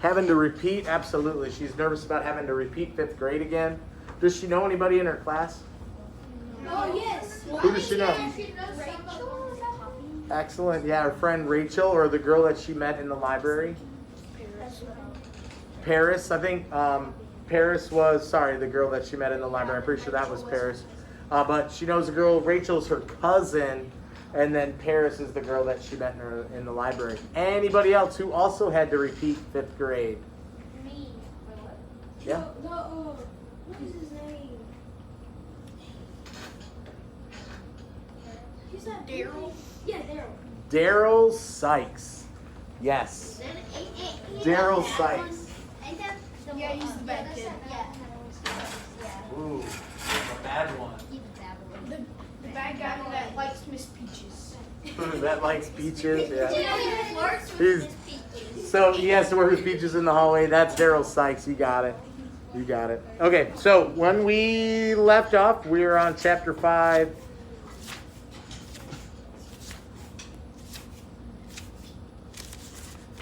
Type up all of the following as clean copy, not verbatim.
Having to repeat? Absolutely. She's nervous about having to repeat 5th grade again. Does she know anybody in her class? Oh, yes. Who does she know? Excellent. Yeah, her friend Rachel, or the girl that she met in the library. Paris, I think. Paris was, the girl that she met in the library. I'm pretty sure that was Paris. But she knows the girl, Rachel's her cousin, and then Paris is the girl that she met in the library. Anybody else who also had to repeat 5th grade? Me. Yeah? What is his name? Who's that? Daryl? Yeah, Daryl. Daryl Sykes. Yes. Daryl Sykes. Yeah, he's the bad kid. Ooh, the bad one. The bad guy that likes Miss Peaches. That likes peaches, yeah. He's So he has to work with peaches in the hallway. That's Daryl Sykes. You got it. You got it. Okay, so when we left off, we were on chapter 5.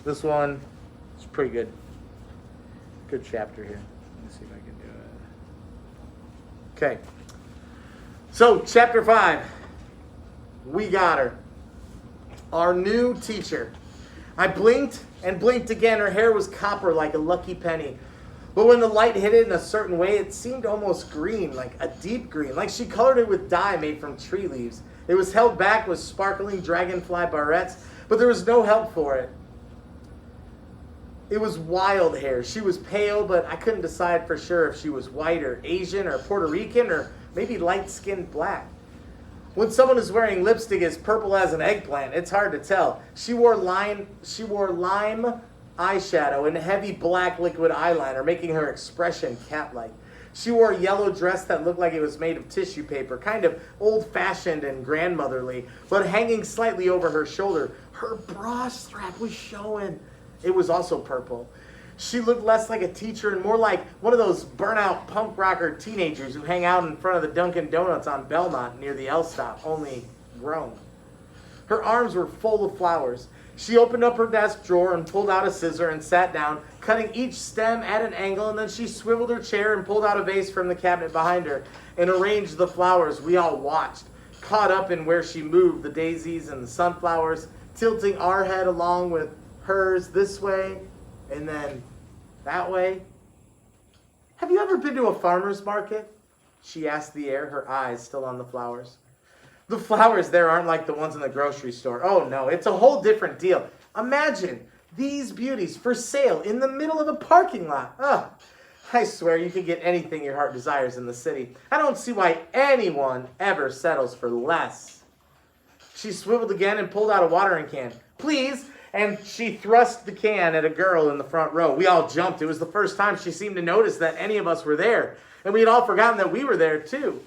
This one is pretty good. Good chapter here. Let me see if I can do it. Okay. So, chapter 5. We got her. Our new teacher. I blinked and blinked again. Her hair was copper like a lucky penny. But when the light hit it in a certain way, it seemed almost green, like a deep green, like she colored it with dye made from tree leaves. It was held back with sparkling dragonfly barrettes, but there was no help for it. It was wild hair. She was pale, but I couldn't decide for sure if she was white or Asian or Puerto Rican or maybe light-skinned black. When someone is wearing lipstick as purple as an eggplant, it's hard to tell. She wore lime eyeshadow and heavy black liquid eyeliner, making her expression cat-like. She wore a yellow dress that looked like it was made of tissue paper, kind of old-fashioned and grandmotherly, but hanging slightly over her shoulder. Her bra strap was showing. It was also purple. She looked less like a teacher and more like one of those burnout punk rocker teenagers who hang out in front of the Dunkin' Donuts on Belmont near the L stop, only grown. Her arms were full of flowers. She opened up her desk drawer and pulled out a scissor and sat down, cutting each stem at an angle, and then she swiveled her chair and pulled out a vase from the cabinet behind her and arranged the flowers. We all watched, caught up in where she moved the daisies and the sunflowers, tilting our head along with hers this way and then that way. Have you ever been to a farmer's market? She asked the air, her eyes still on the flowers. The flowers there aren't like the ones in the grocery store. Oh no, it's a whole different deal. Imagine these beauties for sale in the middle of a parking lot. Oh, I swear you can get anything your heart desires in the city. I don't see why anyone ever settles for less. She swiveled again and pulled out a watering can. Please. And she thrust the can at a girl in the front row. We all jumped. It was the first time she seemed to notice that any of us were there. And we had all forgotten that we were there too.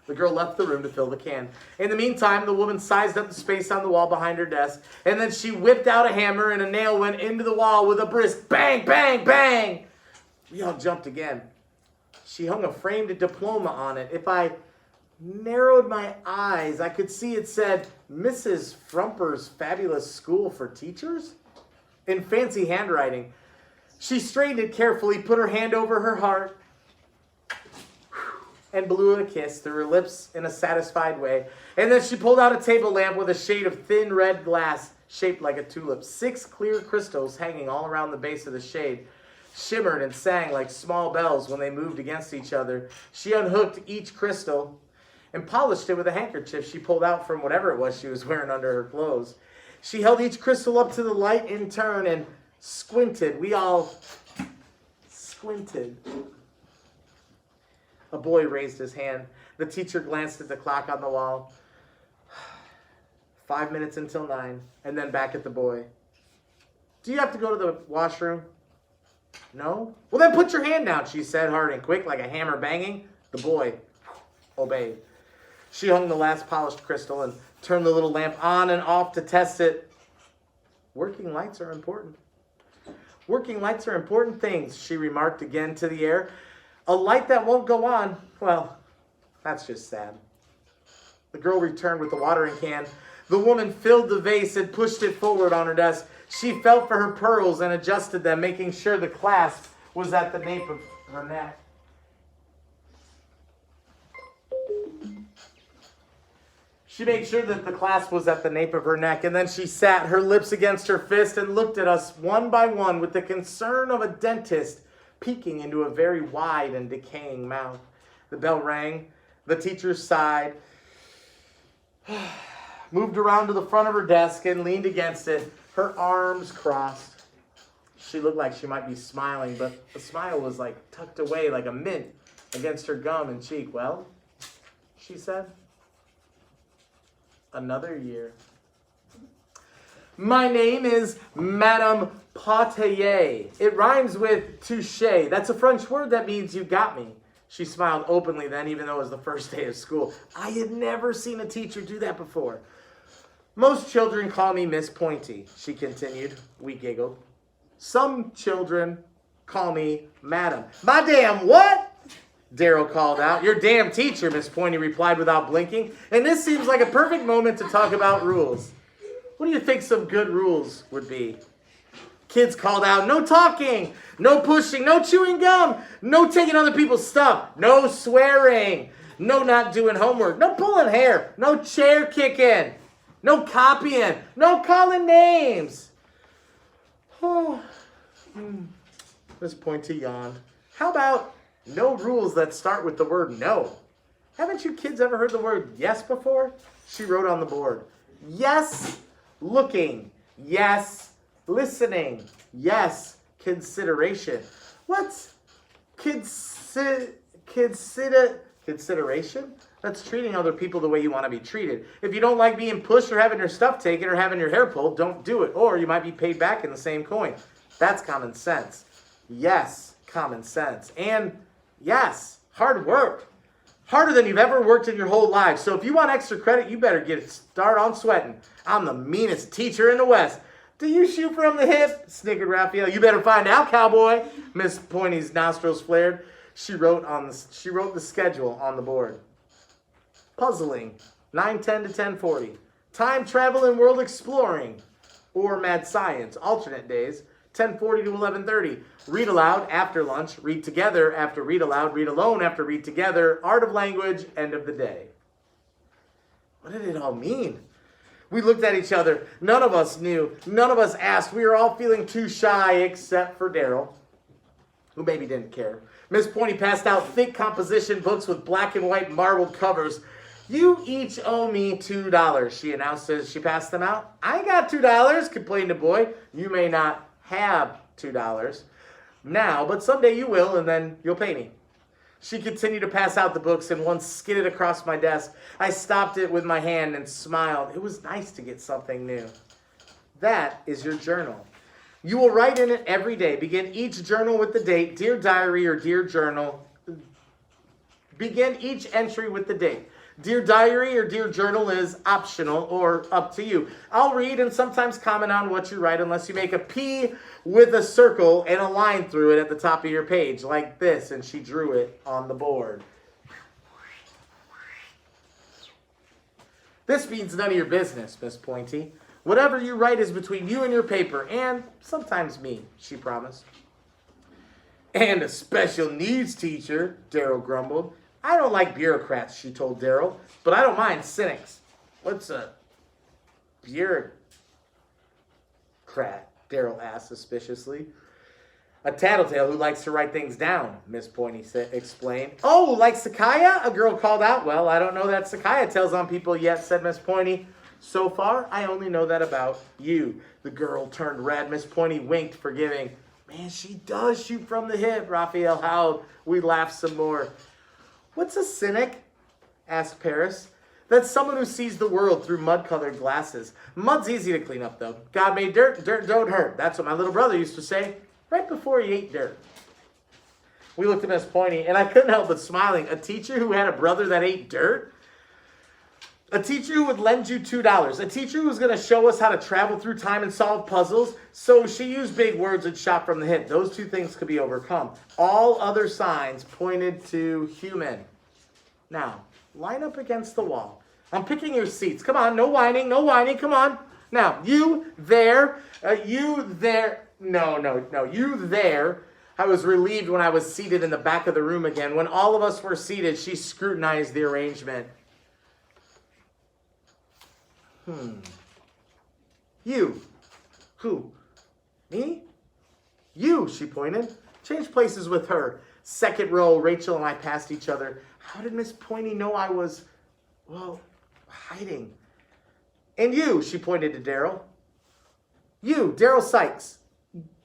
The girl left the room to fill the can. In the meantime, the woman sized up the space on the wall behind her desk. And then she whipped out a hammer and a nail went into the wall with a brisk bang, bang, bang. We all jumped again. She hung a framed diploma on it. If I narrowed my eyes, I could see it said, Mrs. Frumper's Fabulous School for Teachers, in fancy handwriting. She straightened it carefully, put her hand over her heart, and blew it a kiss through her lips in a satisfied way. And then she pulled out a table lamp with a shade of thin red glass shaped like a tulip. 6 clear crystals hanging all around the base of the shade shimmered and sang like small bells when they moved against each other. She unhooked each crystal and polished it with a handkerchief she pulled out from whatever it was she was wearing under her clothes. She held each crystal up to the light in turn and squinted. We all squinted. A boy raised his hand. The teacher glanced at the clock on the wall. 5 minutes until 9, and then back at the boy. Do you have to go to the washroom? No? Well, then put your hand down, she said, hard and quick, like a hammer banging. The boy obeyed. She hung the last polished crystal and turned the little lamp on and off to test it. Working lights are important. Working lights are important things, she remarked again to the air. A light that won't go on, well, that's just sad. The girl returned with the watering can. The woman filled the vase and pushed it forward on her desk. She felt for her pearls and adjusted them, making sure the clasp was at the nape of her neck. She made sure that the clasp was at the nape of her neck, and then she sat, her lips against her fist, and looked at us one by one with the concern of a dentist peeking into a very wide and decaying mouth. The bell rang. The teacher sighed, moved around to the front of her desk, and leaned against it, her arms crossed. She looked like she might be smiling, but the smile was like tucked away like a mint against her gum and cheek. Well, she said, another year. My name is Madame Potayer. It rhymes with touche. That's a French word that means you got me. She smiled openly then, even though it was the first day of school. I had never seen a teacher do that before. Most children call me Miss Pointy, she continued. We giggled. Some children call me Madam. My damn what? Daryl called out. Your damn teacher, Miss Pointy replied without blinking. And this seems like a perfect moment to talk about rules. What do you think some good rules would be? Kids called out, no talking, no pushing, no chewing gum, no taking other people's stuff, no swearing, no not doing homework, no pulling hair, no chair kicking, no copying, no calling names. Oh, Miss Pointy yawned. How about no rules that start with the word no? Haven't you kids ever heard the word yes before? She wrote on the board. Yes, looking. Yes, listening. Yes, consideration. What's consideration? That's treating other people the way you want to be treated. If you don't like being pushed or having your stuff taken or having your hair pulled, don't do it. Or you might be paid back in the same coin. That's common sense. Yes, common sense. And yes, hard work. Harder than you've ever worked in your whole life. So if you want extra credit, you better get started on sweating. I'm the meanest teacher in the West. Do you shoot from the hip? Snickered Raphael. You better find out, cowboy. Miss Pointy's nostrils flared. She wrote the schedule on the board. Puzzling, 9:10 to 10:40. Time travel and world exploring, or mad science, alternate days, 10:40 to 11:30. Read aloud after lunch, read together after read aloud, read alone after read together, art of language, end of the day. What did it all mean? We looked at each other. None of us knew. None of us asked. We were all feeling too shy except for Daryl, who maybe didn't care. Miss Pointy passed out thick composition books with black and white marbled covers. You each owe me $2, she announced as she passed them out. I got $2, complained the boy. You may not have $2 now, but someday you will, and then you'll pay me. She continued to pass out the books, and one skidded across my desk. I stopped it with my hand and smiled. It was nice to get something new. That is your journal. You will write in it every day. Begin each journal with the date, Dear Diary or Dear Journal. Begin each entry with the date. Dear Diary or Dear Journal is optional or up to you. I'll read and sometimes comment on what you write unless you make a P with a circle and a line through it at the top of your page, like this, and she drew it on the board. This means none of your business, Miss Pointy. Whatever you write is between you and your paper, and sometimes me, she promised. And a special needs teacher, Daryl grumbled. I don't like bureaucrats, she told Daryl, but I don't mind cynics. What's a bureaucrat? Daryl asked suspiciously. A tattletale who likes to write things down, Miss Pointy explained. Oh, like Sakaya? A girl called out. Well, I don't know that Sakaya tells on people yet, said Miss Pointy. So far, I only know that about you. The girl turned red. Miss Pointy winked, forgiving. Man, she does shoot from the hip, Raphael howled. We laughed some more. What's a cynic? Asked Paris. That's someone who sees the world through mud-colored glasses. Mud's easy to clean up, though. God made dirt, dirt don't hurt. That's what my little brother used to say right before he ate dirt. We looked at Miss Pointy, and I couldn't help but smiling. A teacher who had a brother that ate dirt? A teacher who would lend you $2. A teacher who was going to show us how to travel through time and solve puzzles. So she used big words and shot from the hip. Those two things could be overcome. All other signs pointed to human. Now, line up against the wall. I'm picking your seats. Come on, no whining, come on. Now, you there, you there. No, you there. I was relieved when I was seated in the back of the room again. When all of us were seated, she scrutinized the arrangement. You. Who? Me? You, she pointed. Change places with her. Second row, Rachel and I passed each other. How did Miss Pointy know I was, well, hiding? And you, she pointed to Daryl. You, Daryl Sykes.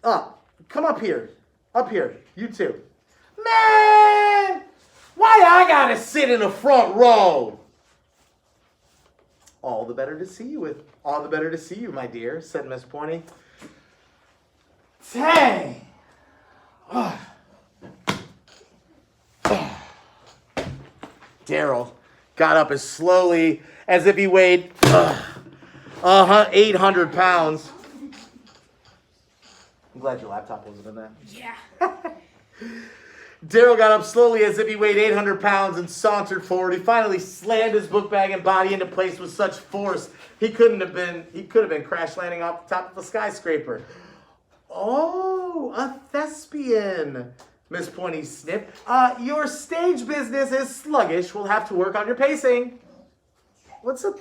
Up. Come up here. Up here. You too. Man! Why I gotta sit in the front row? All the better to see you, my dear, said Miss Pointy. Dang! Daryl got up as slowly as if he weighed 800 pounds. I'm glad your laptop wasn't in that. Yeah. Daryl got up slowly as if he weighed 800 pounds and sauntered forward. He finally slammed his book bag and body into place with such force he could have been crash landing off the top of a skyscraper. Oh, a thespian, Miss Pointy sniffed. Your stage business is sluggish. We'll have to work on your pacing. What's a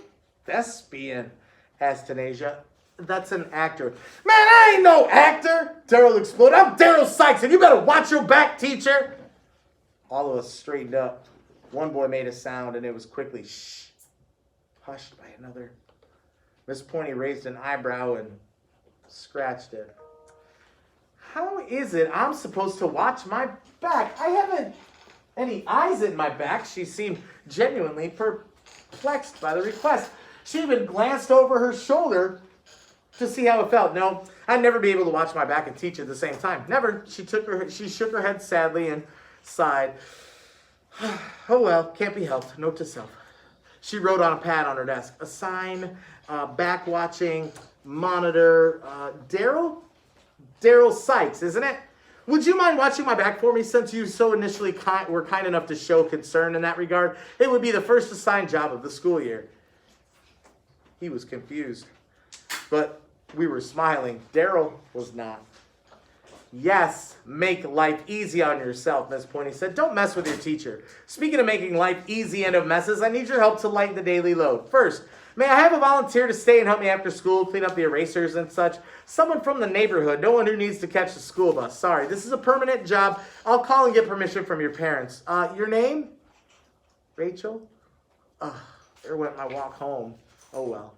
thespian? Asked Tanasia. That's an actor. Man, I ain't no actor! Daryl exploded. I'm Daryl Sykes, and you better watch your back, teacher! All of us straightened up. One boy made a sound, and it was quickly hushed by another. Miss Pointy raised an eyebrow and scratched it. How is it I'm supposed to watch my back? I haven't any eyes in my back. She seemed genuinely perplexed by the request. She even glanced over her shoulder to see how it felt. No, I'd never be able to watch my back and teach at the same time. Never. She shook her head sadly and sighed. Oh well, can't be helped. Note to self. She wrote on a pad on her desk. A sign, back watching, monitor, Daryl Sykes, isn't it? Would you mind watching my back for me since you so initially were kind enough to show concern in that regard? It would be the first assigned job of the school year. He was confused, but we were smiling. Daryl was not. Yes, make life easy on yourself, Miss Pointy said. Don't mess with your teacher. Speaking of making life easy and of messes, I need your help to lighten the daily load. First, may I have a volunteer to stay and help me after school, clean up the erasers and such? Someone from the neighborhood, no one who needs to catch the school bus. Sorry, this is a permanent job. I'll call and get permission from your parents. Your name? Rachel? There went my walk home. Oh well.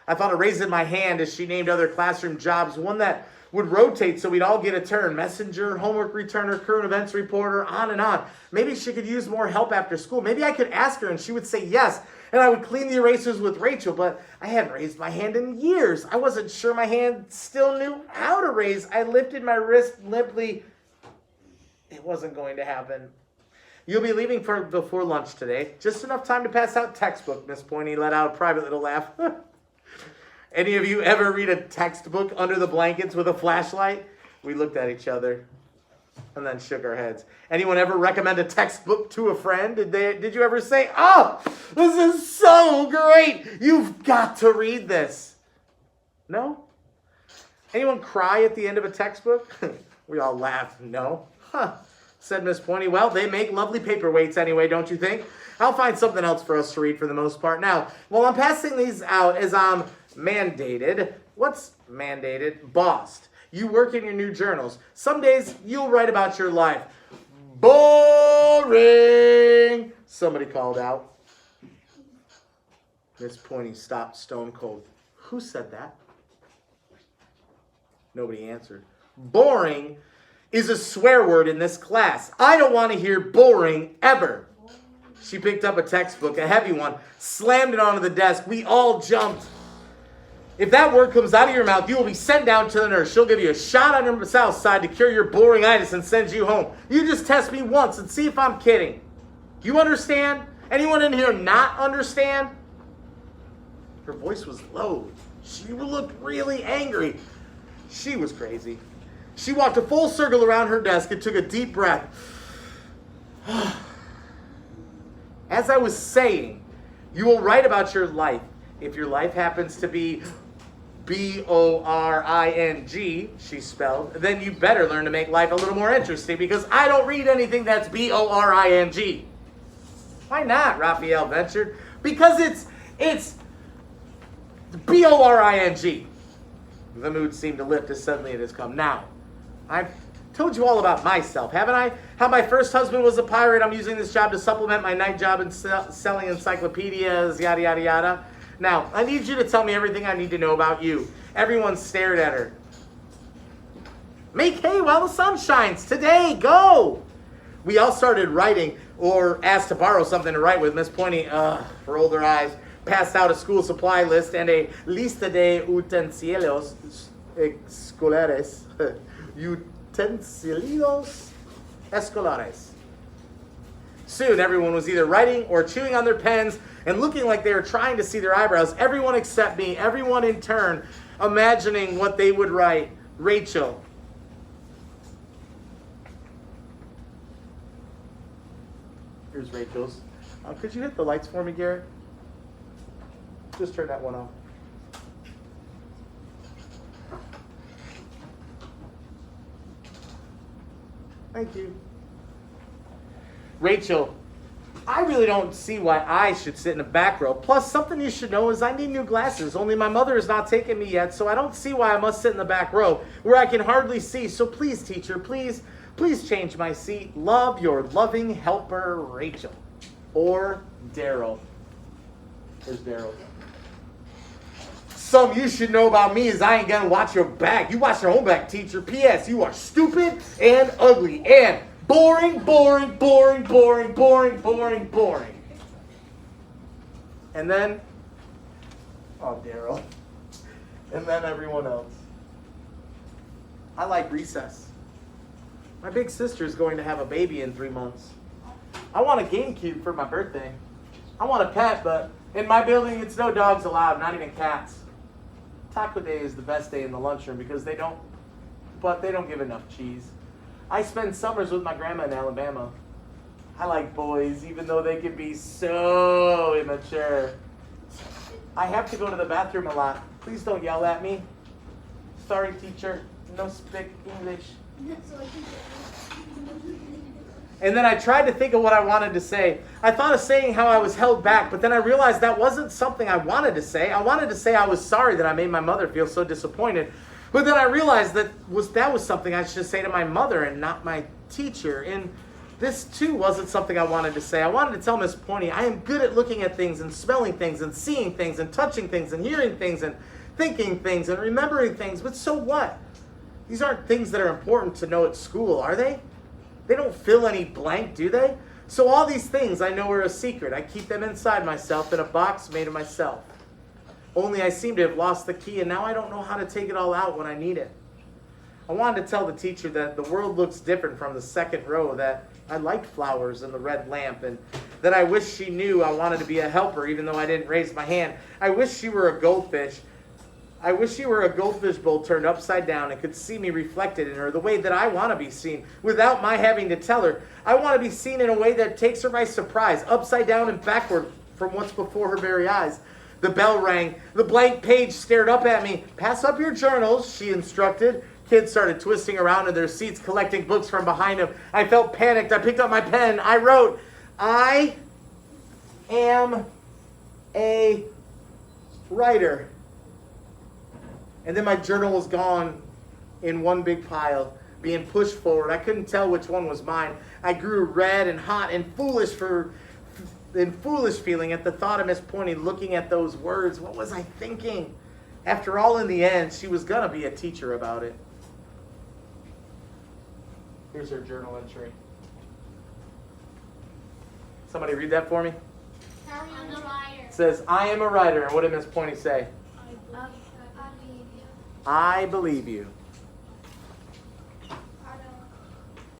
I thought of raising my hand as she named other classroom jobs, one that would rotate so we'd all get a turn. Messenger, homework returner, current events reporter, on and on. Maybe she could use more help after school. Maybe I could ask her and she would say yes. And I would clean the erasers with Rachel, but I hadn't raised my hand in years. I wasn't sure my hand still knew how to raise. I lifted my wrist limply. It wasn't going to happen. You'll be leaving before lunch today. Just enough time to pass out textbook, Miss Pointy let out a private little laugh. Any of you ever read a textbook under the blankets with a flashlight? We looked at each other and then shook our heads. Anyone ever recommend a textbook to a friend? Did you ever say, oh, this is so great. You've got to read this. No? Anyone cry at the end of a textbook? We all laughed. No? Said Miss Pointy. Well, they make lovely paperweights anyway, don't you think? I'll find something else for us to read for the most part. Now, while I'm passing these out as I'm mandated. What's mandated? Bossed. You work in your new journals. Some days you'll write about your life. Boring! Somebody called out. Miss Pointy stopped stone cold. Who said that? Nobody answered. Boring is a swear word in this class. I don't want to hear boring ever. She picked up a textbook, a heavy one, slammed it onto the desk. We all jumped. If that word comes out of your mouth, you will be sent down to the nurse. She'll give you a shot on your south side to cure your boringitis and send you home. You just test me once and see if I'm kidding. You understand? Anyone in here not understand? Her voice was low. She looked really angry. She was crazy. She walked a full circle around her desk and took a deep breath. As I was saying, You will write about your life. If your life happens to be B-O-R-I-N-G, she spelled, then you better learn to make life a little more interesting, because I don't read anything that's B-O-R-I-N-G. Why not? Raphael ventured. Because it's B-O-R-I-N-G. The mood seemed to lift as suddenly it has come. Now, I've told you all about myself, haven't I? How my first husband was a pirate. I'm using this job to supplement my night job in selling encyclopedias, yada, yada, yada. Now, I need you to tell me everything I need to know about you. Everyone stared at her. Make hay while the sun shines. Today, go! We all started writing, or asked to borrow something to write with. Miss Pointy rolled her eyes, passed out a school supply list and a lista de utensilios escolares. Utensilios escolares. Soon, everyone was either writing or chewing on their pens and looking like they were trying to see their eyebrows. Everyone except me, everyone in turn, imagining what they would write. Rachel. Here's Rachel's. Could you hit the lights for me, Garrett? Just turn that one off. Thank you. Rachel, I really don't see why I should sit in the back row. Plus, something you should know is I need new glasses. Only my mother has not taken me yet, so I don't see why I must sit in the back row where I can hardly see. So please, teacher, please change my seat. Love, your loving helper, Rachel. Or Daryl. There's Daryl. Something you should know about me is I ain't gonna watch your back. You watch your own back, teacher. P.S. You are stupid and ugly and boring, boring, boring, boring, boring, boring, boring. And then, oh, Daryl. And then everyone else. I like recess. My big sister's going to have a baby in 3 months. I want a GameCube for my birthday. I want a pet, but in my building, it's no dogs allowed, not even cats. Taco Day is the best day in the lunchroom because they don't give enough cheese. I spend summers with my grandma in Alabama. I like boys, even though they can be so immature. I have to go to the bathroom a lot. Please don't yell at me. Sorry, teacher. No speak English. And then I tried to think of what I wanted to say. I thought of saying how I was held back, but then I realized that wasn't something I wanted to say. I wanted to say I was sorry that I made my mother feel so disappointed. But then I realized that was something I should say to my mother and not my teacher. And this too wasn't something I wanted to say. I wanted to tell Miss Pointy I am good at looking at things and smelling things and seeing things and touching things and hearing things and thinking things and remembering things. But so what? These aren't things that are important to know at school, are they? They don't fill any blank, do they? So all these things I know are a secret. I keep them inside myself in a box made of myself. Only I seem to have lost the key, and now I don't know how to take it all out when I need it. I wanted to tell the teacher that the world looks different from the second row, that I like flowers and the red lamp, and that I wish she knew I wanted to be a helper even though I didn't raise my hand. I wish she were a goldfish. I wish she were a goldfish bowl turned upside down and could see me reflected in her the way that I want to be seen, without my having to tell her. I want to be seen in a way that takes her by surprise, upside down and backward from what's before her very eyes. The bell rang. The blank page stared up at me. Pass up your journals, she instructed. Kids started twisting around in their seats, collecting books from behind them. I felt panicked. I picked up my pen. I wrote, I am a writer. And then my journal was gone in one big pile, being pushed forward. I couldn't tell which one was mine. I grew red and hot and foolish feeling at the thought of Miss Pointy looking at those words. What was I thinking? After all, in the end, she was going to be a teacher about it. Here's her journal entry. Somebody read that for me? I am a writer. It says, I am a writer. And what did Miss Pointy say? I believe you.